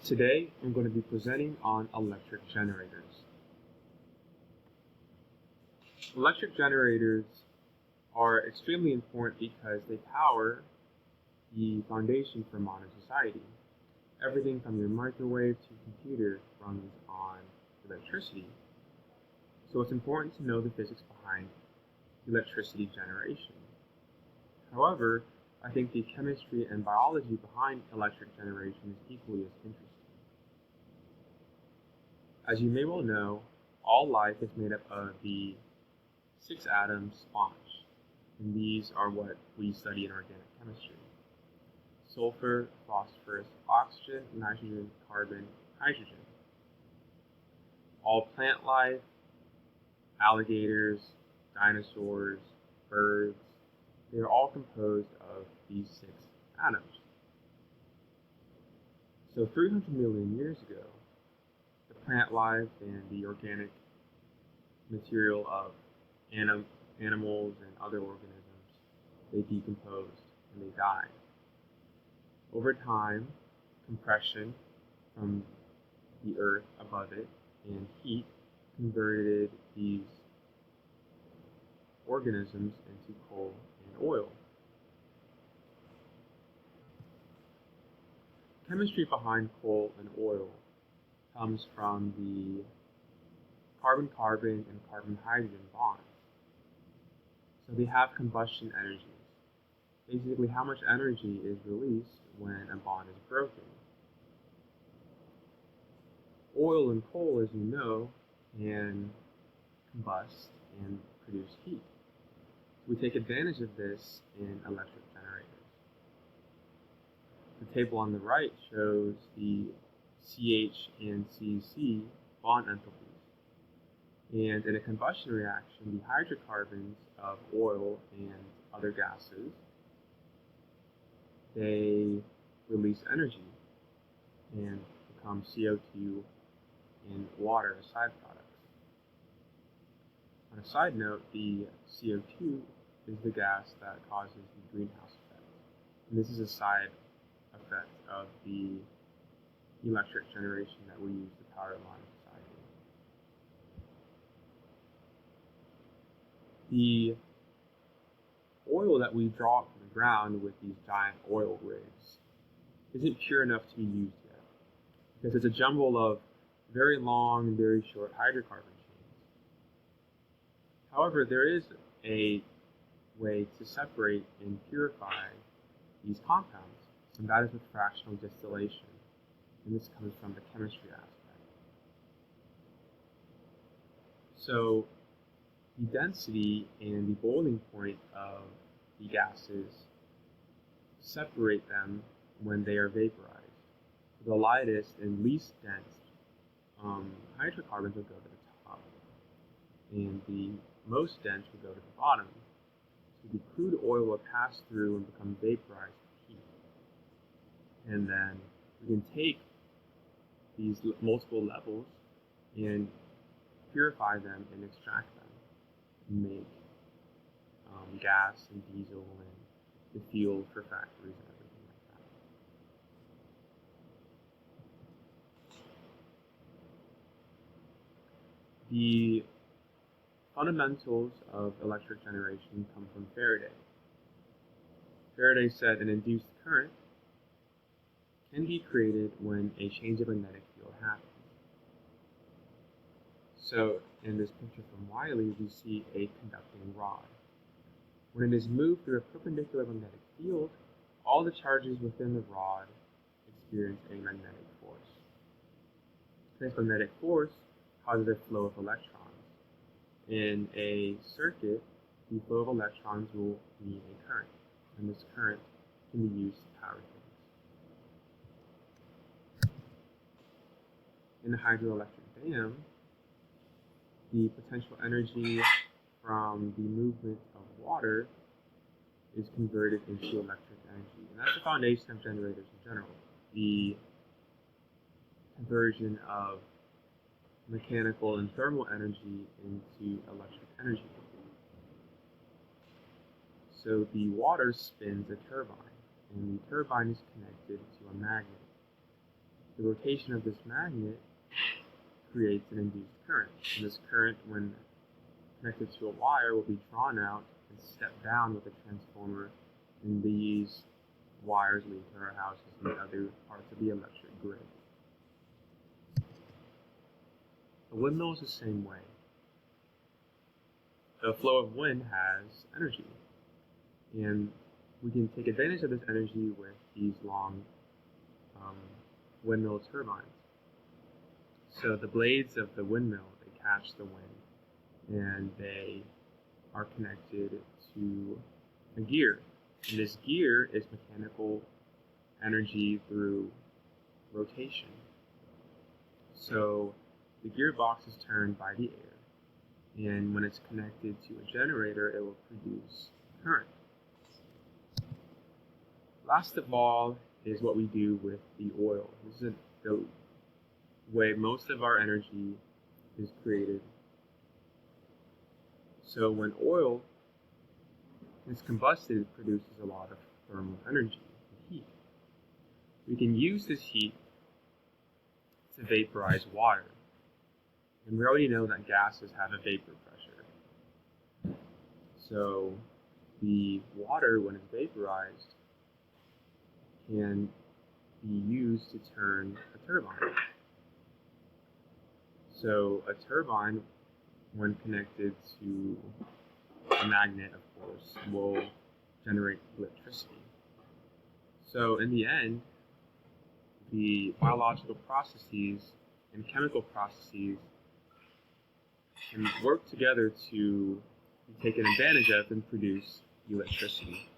Today, I'm going to be presenting on electric generators. Electric generators are extremely important because they power the foundation for modern society. Everything from your microwave to computer runs on electricity. So it's important to know the physics behind electricity generation. However, I think the chemistry and biology behind electric generation is equally as interesting. As you may well know, all life is made up of the 6-atom sponge, and these are what we study in organic chemistry: sulfur, phosphorus, oxygen, nitrogen, carbon, hydrogen. All plant life, alligators, dinosaurs, birds, they are all composed of these 6 atoms. So 300 million years ago, the plant life and the organic material of animals and other organisms, they decomposed and they died. Over time, compression from the earth above it and heat converted these organisms into coal and oil. Chemistry behind coal and oil comes from the carbon-carbon and carbon-hydrogen bonds. So they have combustion energies. Basically, how much energy is released when a bond is broken. Oil and coal, as you know, can combust and produce heat. So we take advantage of this in electric generators. The table on the right shows the CH and CC bond enthalpies. And in a combustion reaction, the hydrocarbons of oil and other gases, they release energy and become CO2 and water as side products. On a side note, the CO2 is the gas that causes the greenhouse effect. And this is a side effect of the electric generation that we use to power modern society. The oil that we draw from the ground with these giant oil rigs isn't pure enough to be used yet, because it's a jumble of very long and very short hydrocarbon chains. However, there is a way to separate and purify these compounds, and that is with fractional distillation. And this comes from the chemistry aspect. So the density and the boiling point of the gases separate them when they are vaporized. The lightest and least dense hydrocarbons will go to the top, and the most dense will go to the bottom. So the crude oil will pass through and become vaporized with heat. And then we can take these multiple levels and purify them and extract them and make gas and diesel and the fuel for factories and everything like that. The fundamentals of electric generation come from Faraday. Faraday said an induced current can be created when a change of magnetic field happens. So in this picture from Wiley, we see a conducting rod. When it is moved through a perpendicular magnetic field, all the charges within the rod experience a magnetic force. This magnetic force causes a flow of electrons. In a circuit, the flow of electrons will mean a current, and this current can be used to power things. In a hydroelectric dam, the potential energy from the movement of water is converted into electric energy. And that's the foundation of generators in general, the conversion of mechanical and thermal energy into electric energy. So the water spins a turbine, and the turbine is connected to a magnet. the rotation of this magnet creates an induced current. And this current, when connected to a wire, will be drawn out and stepped down with a transformer, and these wires lead to our houses and other parts of the electric grid. A windmill is the same way. The flow of wind has energy, and we can take advantage of this energy with these long windmill turbines. So the blades of the windmill, they catch the wind, and they are connected to a gear. And this gear is mechanical energy through rotation. So the gearbox is turned by the air, and when it's connected to a generator, it will produce current. Last of all is what we do with the oil. This is the way most of our energy is created. So when oil is combusted, it produces a lot of thermal energy, heat. We can use this heat to vaporize water. And we already know that gases have a vapor pressure. So the water, when it's vaporized, can be used to turn a turbine. So a turbine, when connected to a magnet, of course, will generate electricity. So in the end, the biological processes and chemical processes can work together to be taken advantage of and produce electricity.